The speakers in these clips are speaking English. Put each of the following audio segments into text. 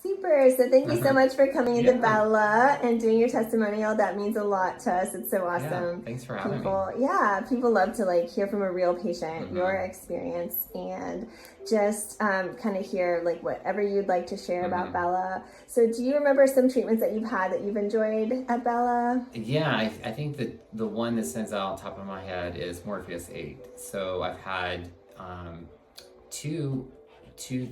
Super. So thank you so much for coming into Bella and doing your testimonial. That means a lot to us. It's so awesome. Yeah, thanks for having me. Yeah, people love to like hear from a real patient, your experience, and just kind of hear like whatever you'd like to share about Bella. So do you remember some treatments that you've had that you've enjoyed at Bella? Yeah, I think that the one that stands out on top of my head is Morpheus8. So I've had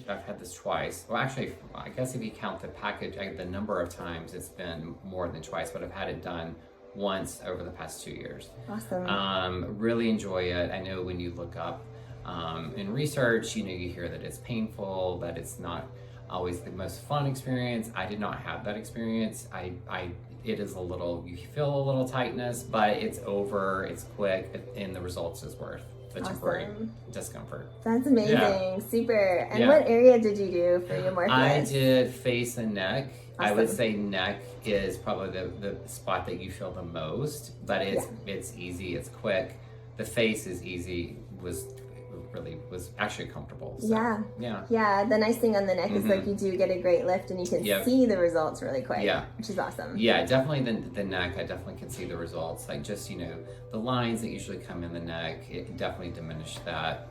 I've had this twice. Well, actually, I guess if you count the package, the number of times, it's been more than twice, but I've had it done once over the past 2 years. Awesome. Really enjoy it. I know when you look up in research, you hear that it's painful, that it's not always the most fun experience. I did not have that experience. It is you feel a little tightness, but it's over, it's quick, and the results is worth the temporary discomfort. That's amazing. Yeah. Super. And what area did you do for your Morpheus? I did face and neck. Awesome. I would say neck is probably the spot that you feel the most, but it's easy, it's quick. The face is easy, was actually comfortable. So, yeah. The nice thing on the neck is like you do get a great lift and you can see the results really quick, which is awesome. Yeah, definitely the neck, I definitely can see the results. Like just the lines that usually come in the neck, it definitely diminished that.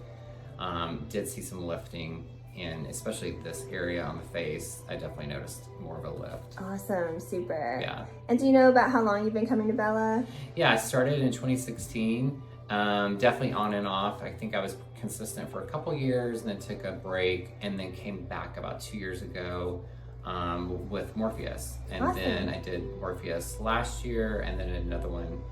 Did see some lifting in especially this area on the face. I definitely noticed more of a lift. Awesome. Super. Yeah. And do you know about how long you've been coming to Bella? Yeah, I started in 2016. Definitely on and off. I think I was consistent for a couple years and then took a break and then came back about 2 years ago with Morpheus. And then I did Morpheus last year and then another one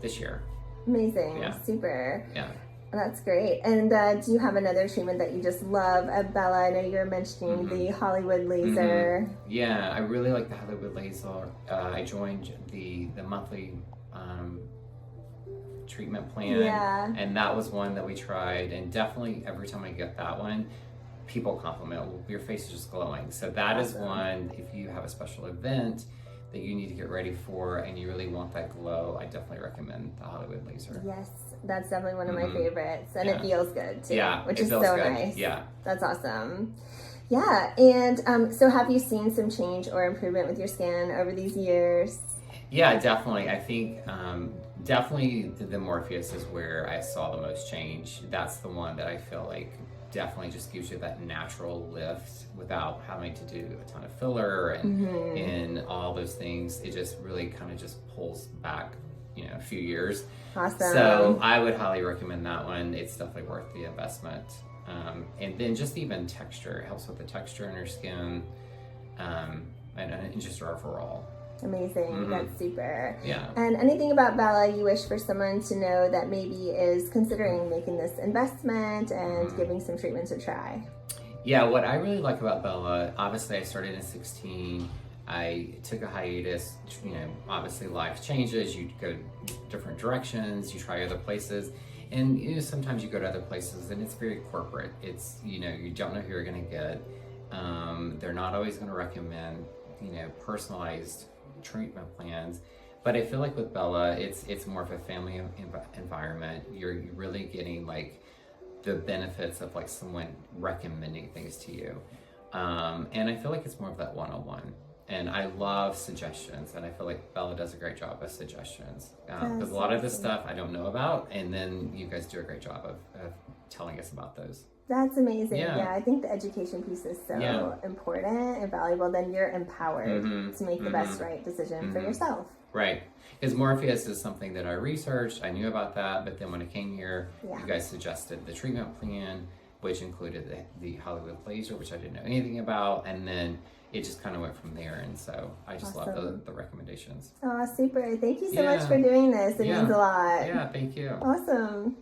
this year. Amazing. Super. Yeah. That's great. And do you have another treatment that you just love at Bella? I know you were mentioning the Hollywood laser. Yeah, I really like the Hollywood laser. I joined the monthly treatment plan, and that was one that we tried, and definitely every time I get that one, people compliment, well, your face is just glowing. So that is one, if you have a special event that you need to get ready for and you really want that glow, I definitely recommend the Hollywood laser. Yes, that's definitely one of my favorites, and it feels good too, which is so good. Nice. Yeah, that's awesome. Yeah, and so have you seen some change or improvement with your skin over these years? Yeah, definitely. I think definitely the Morpheus is where I saw the most change. That's the one that I feel like definitely just gives you that natural lift without having to do a ton of filler and all those things. It just really kind of just pulls back, a few years. Awesome. So I would highly recommend that one. It's definitely worth the investment. And then just even texture, it helps with the texture in your skin, and just overall. Amazing. That's super. Yeah. And anything about Bella you wish for someone to know that maybe is considering making this investment and giving some treatment a try? Yeah, what I really like about Bella, obviously I started in 16. I took a hiatus. Obviously life changes. You go different directions. You try other places. And sometimes you go to other places and it's very corporate. It's, you don't know who you're going to get. They're not always going to recommend, personalized treatment plans, but I feel like with Bella, it's more of a family environment. You're really getting like the benefits of like someone recommending things to you, and I feel like it's more of that one-on-one. And I love suggestions, and I feel like Bella does a great job of suggestions because a lot of this stuff I don't know about, and then you guys do a great job of telling us about those. That's amazing. Yeah, I think the education piece is so important and valuable. Then you're empowered to make the best right decision for yourself. Right. Because Morpheus is something that I researched. I knew about that. But then when I came here, you guys suggested the treatment plan, which included the Hollywood laser, which I didn't know anything about. And then it just kind of went from there. And so I just love the recommendations. Oh, super. Thank you so much for doing this. It means a lot. Yeah, thank you. Awesome.